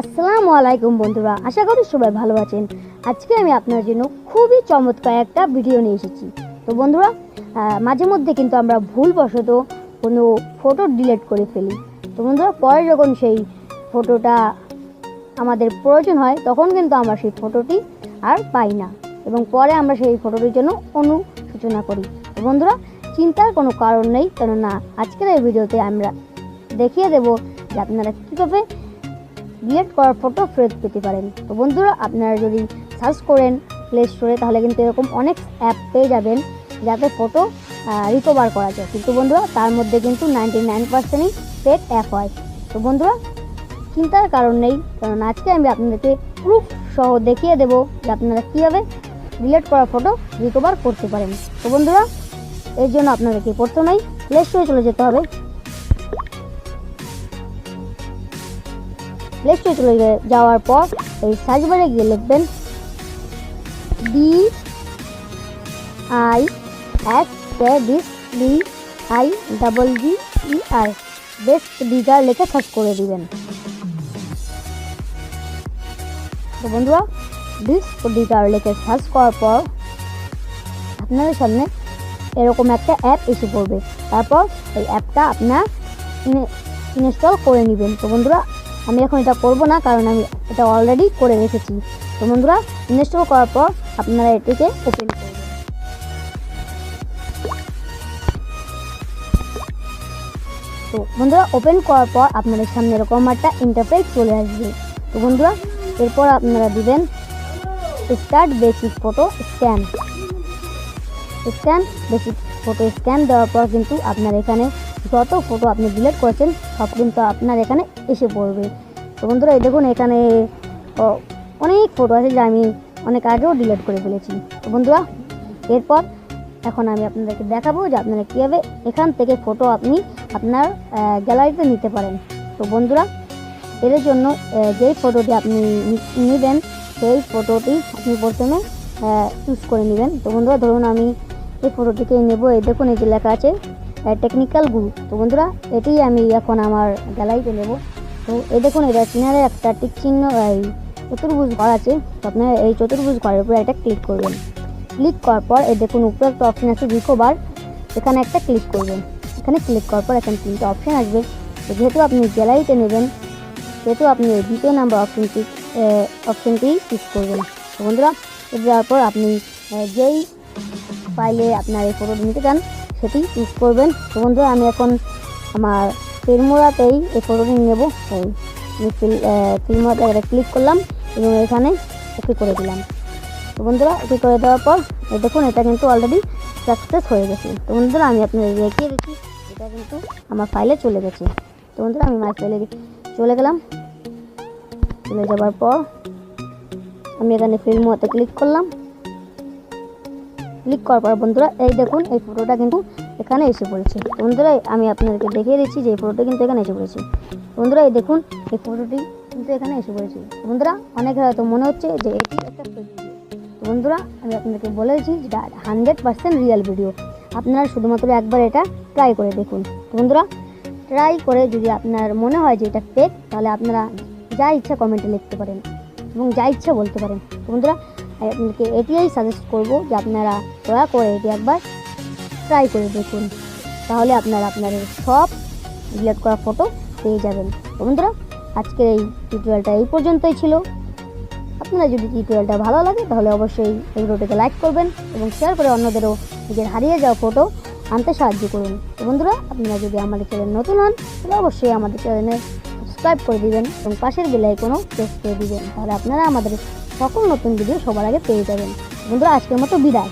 আসসালামু আলাইকুম বন্ধুরা, আশা করি সবাই ভালো আছেন। আজকে আমি আপনার জন্য খুবই চমৎকার একটা ভিডিও নিয়ে এসেছি। তো বন্ধুরা, মাঝে মধ্যে কিন্তু আমরা ভুলবশত কোনো ফটো ডিলিট করে ফেলি। তো বন্ধুরা, পরে যখন সেই ফটোটা আমাদের প্রয়োজন হয় তখন কিন্তু আমরা সেই ফটোটি আর পাই না এবং পরে আমরা সেই ফটোটির জন্য অনুশোচনা করি। তো বন্ধুরা, চিন্তার কোনো কারণ নেই, কেননা আজকের এই ভিডিওতে আমরা দেখিয়ে দেব যে আপনারা কীভাবে ডিলিট করার ফটো ফেরত পেতে পারেন। তো বন্ধুরা, আপনারা যদি সার্চ করেন প্লে স্টোরে তাহলে কিন্তু এরকম অনেক অ্যাপ পেয়ে যাবেন যাতে ফটো রিকভার করা যায়। কিন্তু বন্ধুরা, তার মধ্যে কিন্তু 99%ই ফেক অ্যাপ হয়। তো বন্ধুরা, চিন্তার কারণ নেই, কারণ আজকে আমি আপনাদেরকে প্রুফ সহ দেখিয়ে দেব যে আপনারা কীভাবে ডিলিট করা ফটো রিকভার করতে পারেন। তো বন্ধুরা, এর জন্য আপনাদেরকে প্রথমেই প্লে স্টোরে চলে যেতে হবে। প্লে স্টোরে চলে যাওয়ার পর এই সার্চ বারে গিয়ে লিখবেন DISDIGGER বেস্ট ডিগার লিখে সার্চ করে দিবেন। তো বন্ধুরা, বেস্ট ডিগার লিখে সার্চ করার পর আপনাদের সামনে এরকম একটা অ্যাপ এসে পড়বে। তারপর এই অ্যাপটা আপনার ইনস্টল করে নেবেন। তো বন্ধুরা, আমি এখন এটা করব না, কারণ আমি এটা অলরেডি করে রেখেছি। তো বন্ধুরা, ইনস্টল করার পর আপনারা এটিকে ওপেন করবেন। তো বন্ধুরা, ওপেন করার পর আপনাদের সামনে এরকম একটা ইন্টারফেস চলে আসবে। তো বন্ধুরা, এরপর আপনারা দিবেন start basic photo scan basic photo scan দেওয়ার পর কিন্তু আপনার এখানে যত ফটো আপনি ডিলিট করেছেন সব কিন্তু আপনার এখানে এসে পড়বে। তো বন্ধুরা, এই দেখুন এখানে অনেক ফটো আছে যা আমি অনেক আগেও ডিলিট করে ফেলেছি। তো বন্ধুরা, এরপর এখন আমি আপনাদেরকে দেখাবো যে আপনারা কীভাবে এখান থেকে ফটো আপনি আপনার গ্যালারিতে নিতে পারেন। তো বন্ধুরা, এর জন্য যেই ফটোটি আপনি নেবেন সেই ফটোটি আপনি প্রথমে চুজ করে নেবেন। তো বন্ধুরা, ধরুন আমি এই ফটোটিকে নেব। এই দেখুন এই যে লেখা আছে টেকনিক্যাল গ্রুপ। তো বন্ধুরা, এটি আমি এখন আমার গ্যালারিতে নেব। তো এই দেখুন এটা কিনারে একটা টিক চিহ্ন এই চতুর্ভুজ ঘর আছে। তো আপনারা এই চতুর্ভুজ ঘরের উপরে একটা ক্লিক করবেন। ক্লিক করার পর এই দেখুন উপরে একটা অপশান আছে রিকভার, এখানে একটা ক্লিক করবেন। এখানে ক্লিক করার পর এখানে তিনটা অপশান আসবে। তো যেহেতু আপনি গ্যালারিতে নেবেন সেহেতু আপনি এই দ্বিতীয় নাম্বার অপশানটি ক্লিক করবেন। তো বন্ধুরা, দেওয়ার পর আপনি যেই ফাইলে আপনার এই ফটোটি নিতে চান সেটি চুজ করবেন। তো বন্ধুরা, আমি এখন আমার ফিল্মোরাতেই এই ফটোটি নেব। এই ফিল্মোরাতে একটা ক্লিক করলাম এবং এখানে ওকে করে দিলাম। তো বন্ধুরা, ওকে করে দেওয়ার পর এই দেখুন এটা কিন্তু অলরেডি সাকসেস হয়ে গেছে। তো বন্ধুরা, আমি আপনাদের দেখিয়ে দিচ্ছি এটা কিন্তু আমার ফাইলে চলে গেছে। তো বন্ধুরা, আমি আমার ফাইলে চলে গেলাম। চলে যাওয়ার পর আমি এখানে ফিল্মোরাতে ক্লিক করলাম। ক্লিক করার পর বন্ধুরা, এই দেখুন এই ফটোটা কিন্তু এখানে এসে পড়েছে। বন্ধুরা, আমি আপনাদেরকে দেখিয়ে দিচ্ছি যে এই ফটোটা কিন্তু এখানে এসে পড়েছে। বন্ধুরা, এই দেখুন এই ফটোটি কিন্তু এখানে এসে পড়েছে। বন্ধুরা, অনেকের হয়তো মনে হচ্ছে যে এটি একটা ফেক ভিডিও। তো বন্ধুরা, আমি আপনাদেরকে বলেছি যেটা 100% রিয়েল ভিডিও। আপনারা শুধুমাত্র একবার এটা ট্রাই করে দেখুন। তো বন্ধুরা, ট্রাই করে যদি আপনার মনে হয় যে এটা ফেক তাহলে আপনারা যা ইচ্ছা কমেন্টে লিখতে পারেন এবং যা ইচ্ছা বলতে পারেন। তো বন্ধুরা, আপনাদেরকে এটিই সাজেস্ট করব যে আপনারা দয়া করে এটি একবার ট্রাই করে দেখুন, তাহলে আপনারা আপনাদের সব ডিলিট করা ফটো পেয়ে যাবেন। তো বন্ধুরা, আজকের এই টিউটোরিয়ালটা এই পর্যন্তই ছিল। আপনারা যদি টিউটোরিয়ালটা ভালো লাগে তাহলে অবশ্যই এই ভিডিওটিকে লাইক করবেন এবং শেয়ার করে অন্যদেরও নিজের হারিয়ে যাওয়া ফটো আনতে সাহায্য করুন। তো বন্ধুরা, আপনারা যদি আমাদের চ্যানেল নতুন হন তাহলে অবশ্যই আমাদের চ্যানেলে সাবস্ক্রাইব করে দিবেন এবং পাশের বেল আইকনও প্রেস করে দিবেন, তাহলে আপনারা আমাদের সকল নতুন ভিডিও সবার আগে পেয়ে যাবেন। বন্ধুরা, আজকের মতো বিদায়।